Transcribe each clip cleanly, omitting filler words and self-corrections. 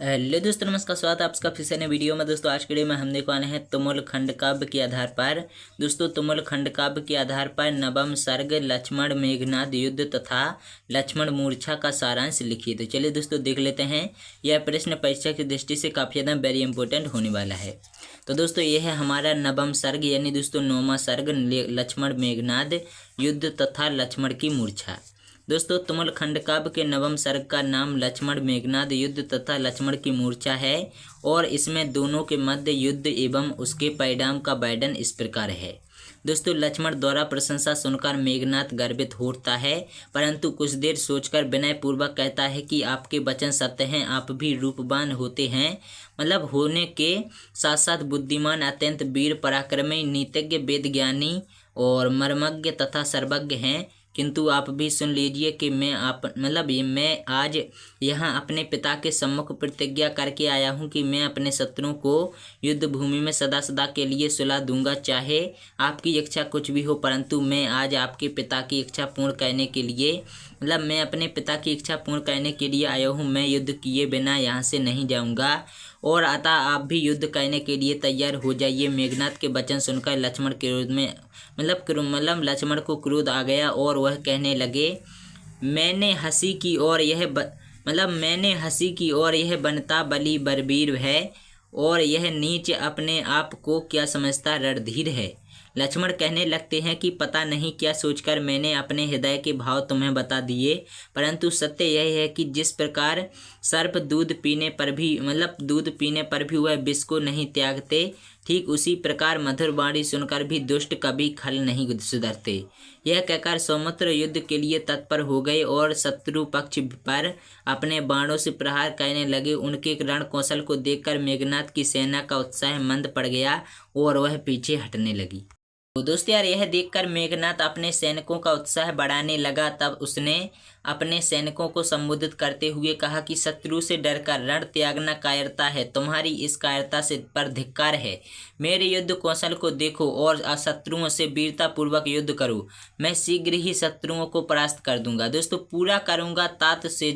Hello दोस्तों, नमस्कार। स्वागत है आपका फिर से नए वीडियो में। दोस्तों आज के वीडियो में हम देखने वाले हैं तुमुल खंड काव्य के आधार पर। दोस्तों तुमुल खंड काव्य के आधार पर नवम सर्ग लक्ष्मण मेघनाद युद्ध तथा लक्ष्मण मूर्छा का सारांश लिखिए। तो चलिए दोस्तों देख लेते हैं। यह प्रश्न परीक्षा की दृष्टि से काफ़ी ज़्यादा वेरी इंपॉर्टेंट होने वाला है। तो दोस्तों यह है हमारा नवम सर्ग यानी दोस्तों 9वां सर्ग लक्ष्मण मेघनाद युद्ध तथा लक्ष्मण की मूर्छा। दोस्तों तुमुल खंड काव्य के नवम सर्ग का नाम लक्ष्मण मेघनाद युद्ध तथा लक्ष्मण की मूर्छा है और इसमें दोनों के मध्य युद्ध एवं उसके परिणाम का वर्णन इस प्रकार है। दोस्तों लक्ष्मण द्वारा प्रशंसा सुनकर मेघनाद गर्वित होता है, परंतु कुछ देर सोचकर विनय पूर्वक कहता है कि आपके वचन सत्य हैं। आप भी रूपवान होते हैं, मतलब होने के साथ साथ बुद्धिमान, अत्यंत वीर, पराक्रमी, नीतिज्ञ, वेद ज्ञानी और मर्मज्ञ तथा सर्वज्ञ हैं। किंतु आप भी सुन लीजिए कि मैं आज यहाँ अपने पिता के सम्मुख प्रतिज्ञा करके आया हूँ कि मैं अपने शत्रुओं को युद्ध भूमि में सदा सदा के लिए सुला दूंगा, चाहे आपकी इच्छा कुछ भी हो। परंतु मैं आज आपके पिता की इच्छा पूर्ण करने के लिए मैं अपने पिता की इच्छा पूर्ण करने के लिए आया हूँ। मैं युद्ध किए बिना यहाँ से नहीं जाऊँगा और अतः आप भी युद्ध करने के लिए तैयार हो जाइए। मेघनाद के वचन सुनकर लक्ष्मण क्रोध में लक्ष्मण को क्रोध आ गया और वह कहने लगे, मैंने हंसी की और यह बनता बली बलबीर है और यह नीच अपने आप को क्या समझता रणधीर है। लक्ष्मण कहने लगते हैं कि पता नहीं क्या सोचकर मैंने अपने हृदय के भाव तुम्हें बता दिए, परंतु सत्य यह है कि जिस प्रकार सर्प दूध पीने पर भी वह विष को नहीं त्यागते, ठीक उसी प्रकार मधुर वाणी सुनकर भी दुष्ट कभी खल नहीं सुधरते। यह कहकर सौमित्र युद्ध के लिए तत्पर हो गए और शत्रु पक्ष पर अपने बाणों से प्रहार करने लगे। उनके रण कौशल को देखकर मेघनाद की सेना का उत्साह मंद पड़ गया और वह पीछे हटने लगी। तो दोस्तों यार, यह देखकर मेघनाद अपने सैनिकों का उत्साह बढ़ाने लगा। तब उसने अपने सैनिकों को संबोधित करते हुए कहा कि शत्रु से डरकर रण त्यागना कायरता है। तुम्हारी इस कायरता से पर धिक्कार है। मेरे युद्ध कौशल को देखो और शत्रुओं से वीरता पूर्वक युद्ध करो। मैं शीघ्र ही शत्रुओं को परास्त कर दूंगा। दोस्तों पूरा करूंगा तात से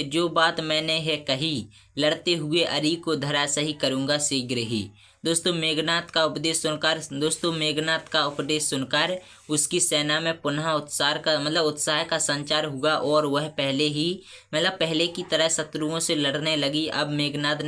जो बात मैंने है कही, लड़ते हुए अरी को धराशायी करूंगा शीघ्र ही। दोस्तों मेघनाद का उपदेश सुनकर उसकी सेना में पुनः उत्साह का संचार हुआ और वह पहले की तरह शत्रुओं से लड़ने लगी। अब मेघनाद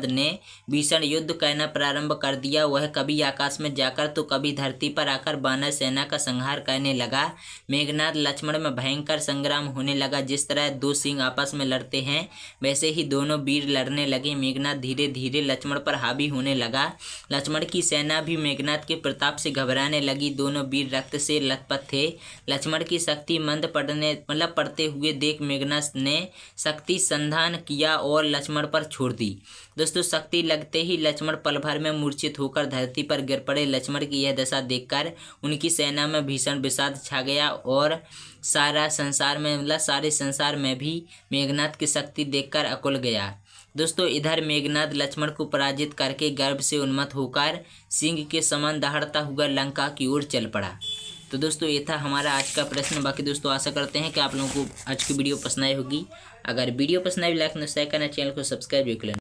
ने भीषण युद्ध करना प्रारंभ कर दिया। वह कभी आकाश में जाकर तो कभी धरती पर आकर वानर सेना का संहार करने लगा। मेघनाद लक्ष्मण में भयंकर संग्राम होने लगा। जिस तरह दो सिंह आपस में लड़ते हैं, वैसे ही दोनों वीर लड़ने लगे। मेघनाद धीरे धीरे लक्ष्मण पर हावी होने लगा। लक्ष्मण की सेना भी मेघनाद के प्रताप से घबराने लगी। दोनों वीर रक्त से लथपथ थे। लक्ष्मण की शक्ति मंद पड़ते हुए देख मेघनाद ने शक्ति संधान किया और लक्ष्मण पर छोड़ दी। दोस्तों शक्ति लगते ही लक्ष्मण पल भर में मूर्छित होकर धरती पर गिर पड़े। लक्ष्मण की यह दशा देखकर उनकी सेना में भीषण विषाद छा गया और सारे संसार में भी मेघनाद की शक्ति देखकर अकुल गया। दोस्तों इधर मेघनाद लक्ष्मण को पराजित करके गर्व से उन्मत्त होकर सिंह के समान दहाड़ता हुआ लंका की ओर चल पड़ा। तो दोस्तों ये था हमारा आज का प्रश्न। बाकी दोस्तों आशा करते हैं कि आप लोगों को आज की वीडियो पसंद आई होगी। अगर वीडियो पसंद आई, लाइक शेयर करना, चैनल को सब्सक्राइब भी कर लेना।